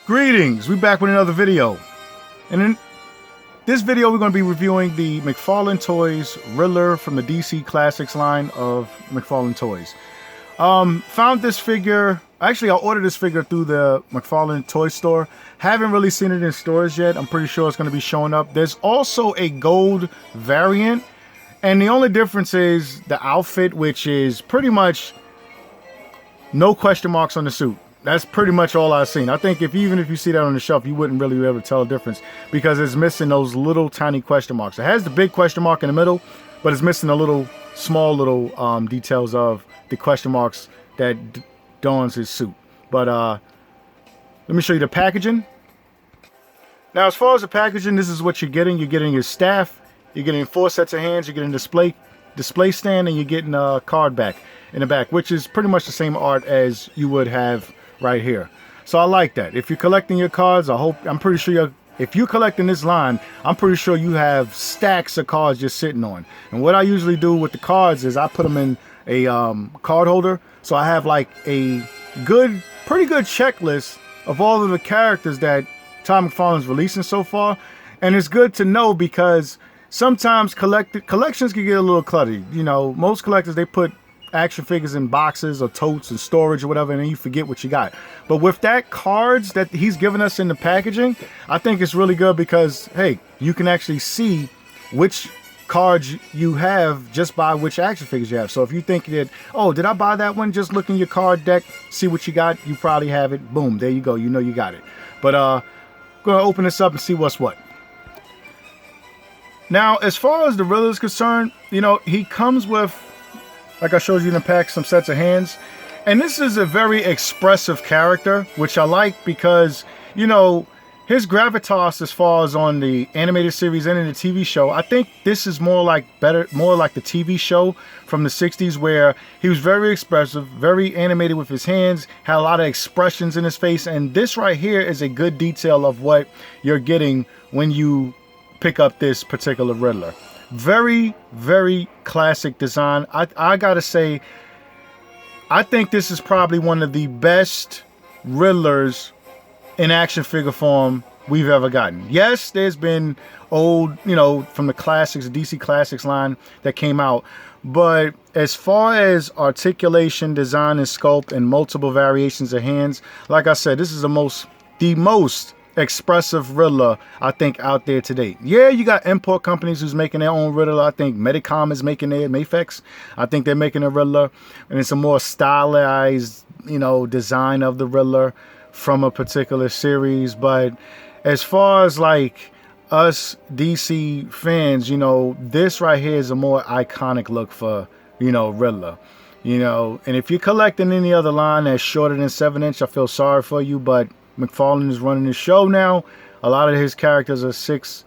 Greetings, we're back with another video. And in this video we're going to be reviewing the Mcfarlane Toys Riddler from the DC Classics line of Mcfarlane Toys. Found this figure, actually I ordered this figure through the Mcfarlane Toy Store. Haven't really seen it in stores yet. I'm pretty sure it's going to be showing up. There's also a gold variant, and the only difference is the outfit, which is pretty much no question marks on the suit. That's pretty much all I've seen. I think even if you see that on the shelf, you wouldn't really be able to tell the difference because it's missing those little tiny question marks. It has the big question mark in the middle, but it's missing the little, small little details of the question marks that dons his suit. But let me show you the packaging. Now, as far as the packaging, this is what you're getting. You're getting his staff, you're getting 4 sets of hands, you're getting a display stand, and you're getting a card back in the back, which is pretty much the same art as you would have right here. So I like that. If you're collecting your cards, I'm pretty sure if you're collecting this line, I'm pretty sure you have stacks of cards just sitting on. And what I usually do with the cards is I put them in a card holder. So I have like a pretty good checklist of all of the characters that Todd McFarlane's releasing so far. And it's good to know because sometimes collections can get a little cluttered. You know, most collectors, they put action figures in boxes or totes and storage or whatever, and then you forget what you got. But with that cards that he's given us in the packaging, I think it's really good because, hey, you can actually see which cards you have just by which action figures you have. So if you think that, oh, did I buy that one? Just look in your card deck, see what you got. You probably have it. Boom, there you go. You know you got it. But going to open this up and see what's what. Now, as far as the Riddler is concerned, you know, he comes with, like I showed you in the pack, some sets of hands. And this is a very expressive character, which I like because, you know, his gravitas as far as on the animated series and in the TV show, I think this is more like the TV show from the 60s where he was very expressive, very animated with his hands, had a lot of expressions in his face. And this right here is a good detail of what you're getting when you pick up this particular Riddler. Very, very classic design. I gotta say, I think this is probably one of the best Riddlers in action figure form we've ever gotten. Yes, there's been old, you know, from the classics, the DC Classics line that came out. But as far as articulation, design, and sculpt, and multiple variations of hands, like I said, this is the most expressive Riddler I think out there today. Yeah, you got import companies who's making their own Riddler. I think Medicom is making their Mayfex. I think they're making a Riddler, and it's a more stylized, you know, design of the Riddler from a particular series. But as far as like us DC fans, you know, this right here is a more iconic look for, you know, Riddler. You know, and if you're collecting any other line that's shorter than 7-inch, I feel sorry for you, but McFarlane is running the show now. A lot of his characters are six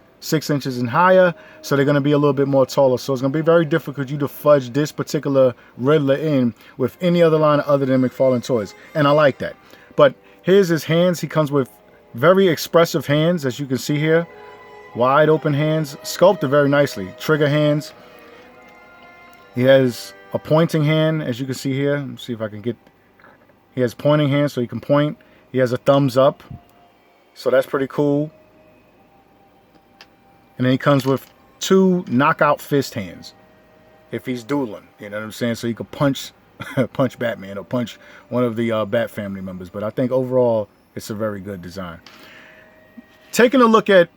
inches and higher, so they're going to be a little bit more taller. So it's going to be very difficult for you to fudge this particular Riddler in with any other line other than McFarlane Toys, and I like that. But here's his hands. He comes with very expressive hands, as you can see here. Wide open hands, sculpted very nicely. Trigger hands. He has a pointing hand, as you can see here. Let me see if I can get. He has pointing hands, so he can point. He has a thumbs up, so that's pretty cool. And then he comes with 2 knockout fist hands if he's dueling, you know what I'm saying? So he could punch punch Batman or punch one of the Bat family members. But I think overall it's a very good design. Taking a look at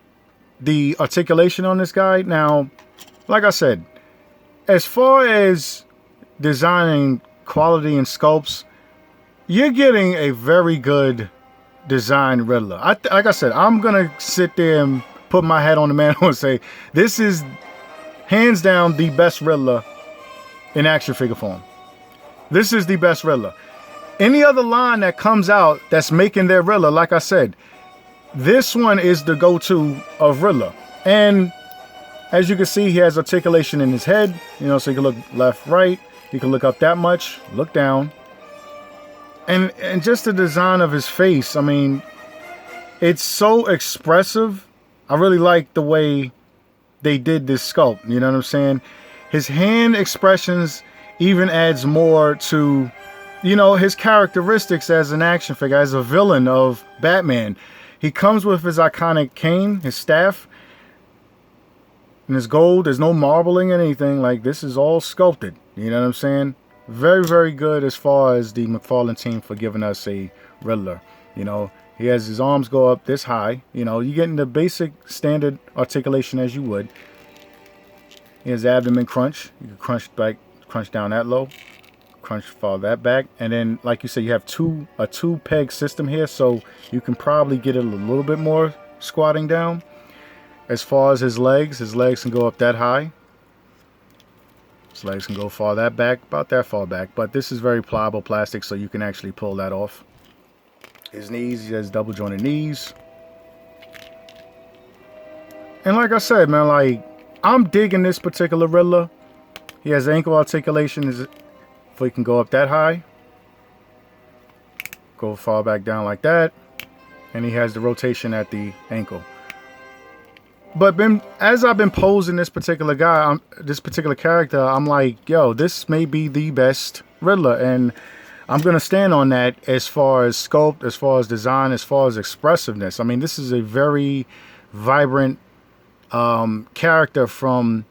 the articulation on this guy. Now, like I said, as far as designing quality and sculpts, you're getting a very good design Riddler. Like I said, I'm going to sit there and put my hat on the mantle and say, this is hands down the best Riddler in action figure form. This is the best Riddler. Any other line that comes out that's making their Riddler, like I said, this one is the go-to of Riddler. And as you can see, he has articulation in his head, you know, so you can look left, right. You can look up that much, look down. And just the design of his face, I mean, it's so expressive. I really like the way they did this sculpt, you know what I'm saying? His hand expressions even adds more to you know, his characteristics as an action figure, as a villain of Batman. He comes with his iconic cane, his staff, and his gold. There's no marbling or anything. Like, this is all sculpted. You know what I'm saying? Very, very good as far as the Mcfarlane team for giving us a Riddler. You know, he has his arms go up this high. You know, you getting the basic standard articulation as you would. He has abdomen crunch. You can crunch back, crunch down that low, crunch fall that back, and then, like you said, you have a two peg system here, so you can probably get it a little bit more squatting down. As far as his legs can go up that high. His legs can go far that back, about that far back, but this is very pliable plastic, so you can actually pull that off. His knees, he has double jointed knees. And like I said, man, like, I'm digging this particular Riddler. He has ankle articulation, so he can go up that high. Go far back down like that. And he has the rotation at the ankle. But as I've been posing this particular guy, this particular character, I'm like, yo, this may be the best Riddler. And I'm going to stand on that as far as sculpt, as far as design, as far as expressiveness. I mean, this is a very vibrant character from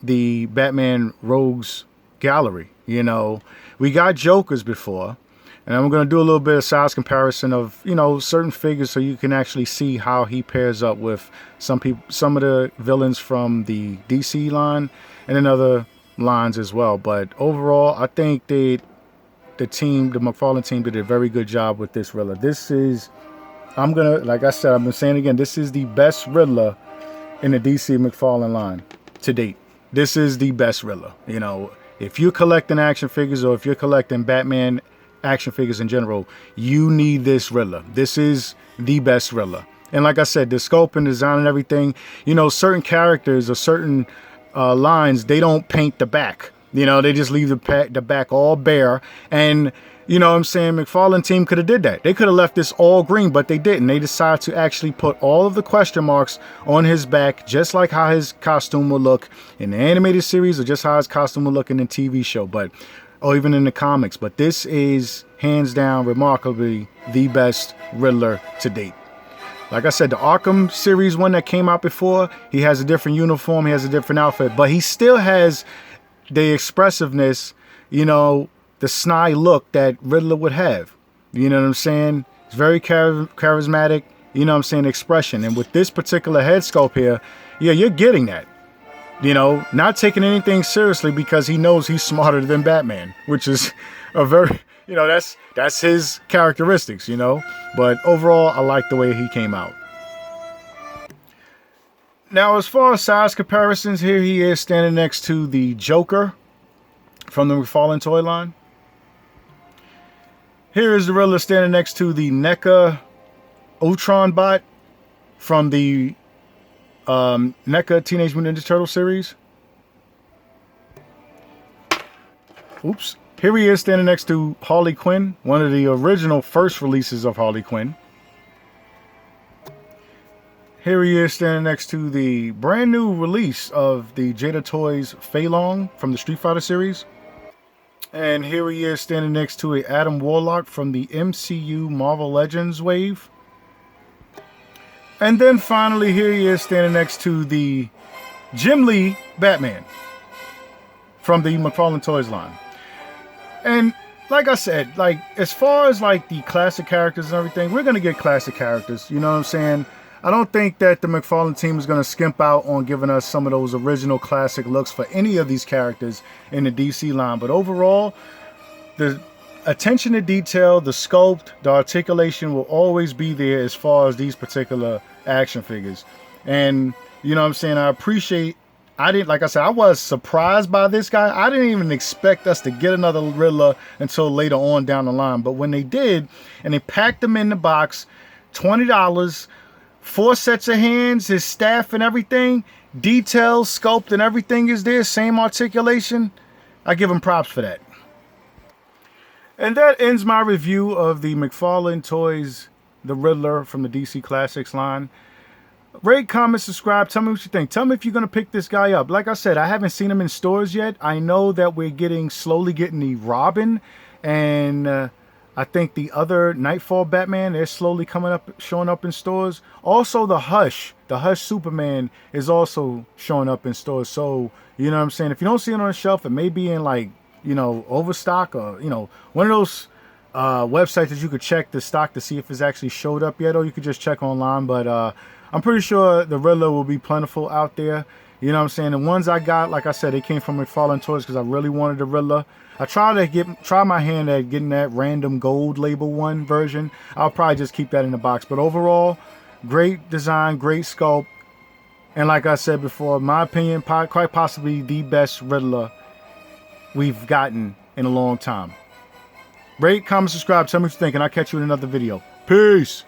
the Batman Rogues gallery. You know, we got Jokers before, and I'm going to do a little bit of size comparison of, you know, certain figures so you can actually see how he pairs up with some of the villains from the DC line and in other lines as well. But overall, I think the Mcfarlane team did a very good job with this Riddler. This is, like I said, I've been saying again, this is the best Riddler in the DC Mcfarlane line to date. This is the best Riddler. You know, if you're collecting action figures or if you're collecting Batman action figures in general, you need this Riddler. This is the best Riddler. And like I said, the sculpt and design and everything, you know, certain characters or certain lines, they don't paint the back. You know, they just leave the back all bare. And, you know what I'm saying, Mcfarlane team could have did that. They could have left this all green, but they didn't. They decided to actually put all of the question marks on his back, just like how his costume will look in the animated series or just how his costume will look in the TV show, or even in the comics. But this is, hands down, remarkably the best Riddler to date. Like I said, the Arkham series one that came out before, he has a different uniform, he has a different outfit, but he still has the expressiveness, you know, the snide look that Riddler would have. You know what I'm saying? It's very charismatic, you know what I'm saying, expression. And with this particular head sculpt here, yeah, you're getting that. You know, not taking anything seriously because he knows he's smarter than Batman, which is a very, you know, that's his characteristics, you know. But overall, I like the way he came out. Now, as far as size comparisons, here he is standing next to the Joker from the Mcfarlane toy line. Here is the Riddler standing next to the NECA Ultron bot from the NECA Teenage Mutant Ninja Turtle series. Oops. Here he is standing next to Harley Quinn, one of the original first releases of Harley Quinn. Here he is standing next to the brand new release of the Jada Toys Fei Long from the Street Fighter series. And here he is standing next to a Adam Warlock from the MCU Marvel Legends wave. And then finally, here he is standing next to the Jim Lee Batman from the Mcfarlane Toys line. And like I said, like, as far as like the classic characters and everything, we're going to get classic characters. You know what I'm saying? I don't think that the Mcfarlane team is going to skimp out on giving us some of those original classic looks for any of these characters in the DC line. But overall, the attention to detail, the sculpt, the articulation will always be there as far as these particular action figures. And, you know what I'm saying, like I said, I was surprised by this guy. I didn't even expect us to get another Riddler until later on down the line. But when they did, and they packed them in the box, $20, 4 sets of hands, his staff and everything, details, sculpt and everything is there, same articulation, I give him props for that. And that ends my review of the Mcfarlane Toys, the Riddler from the DC Classics line. Rate, comment, subscribe. Tell me what you think. Tell me if you're going to pick this guy up. Like I said, I haven't seen him in stores yet. I know that we're slowly getting the Robin And I think the other Nightfall Batman, they're slowly showing up in stores. Also, the Hush Superman is also showing up in stores. So, you know what I'm saying? If you don't see it on the shelf, it may be in like, you know, Overstock or, you know, one of those websites that you could check the stock to see if it's actually showed up yet, or you could just check online. But I'm pretty sure the Riddler will be plentiful out there. You know what I'm saying? The ones I got, like I said, they came from Mcfarlane Toys because I really wanted the Riddler. I try my hand at getting that random gold label one version. I'll probably just keep that in the box. But overall, great design, great sculpt. And like I said before, in my opinion, quite possibly the best Riddler we've gotten in a long time. Rate, comment, subscribe, tell me what you think, and I'll catch you in another video. Peace!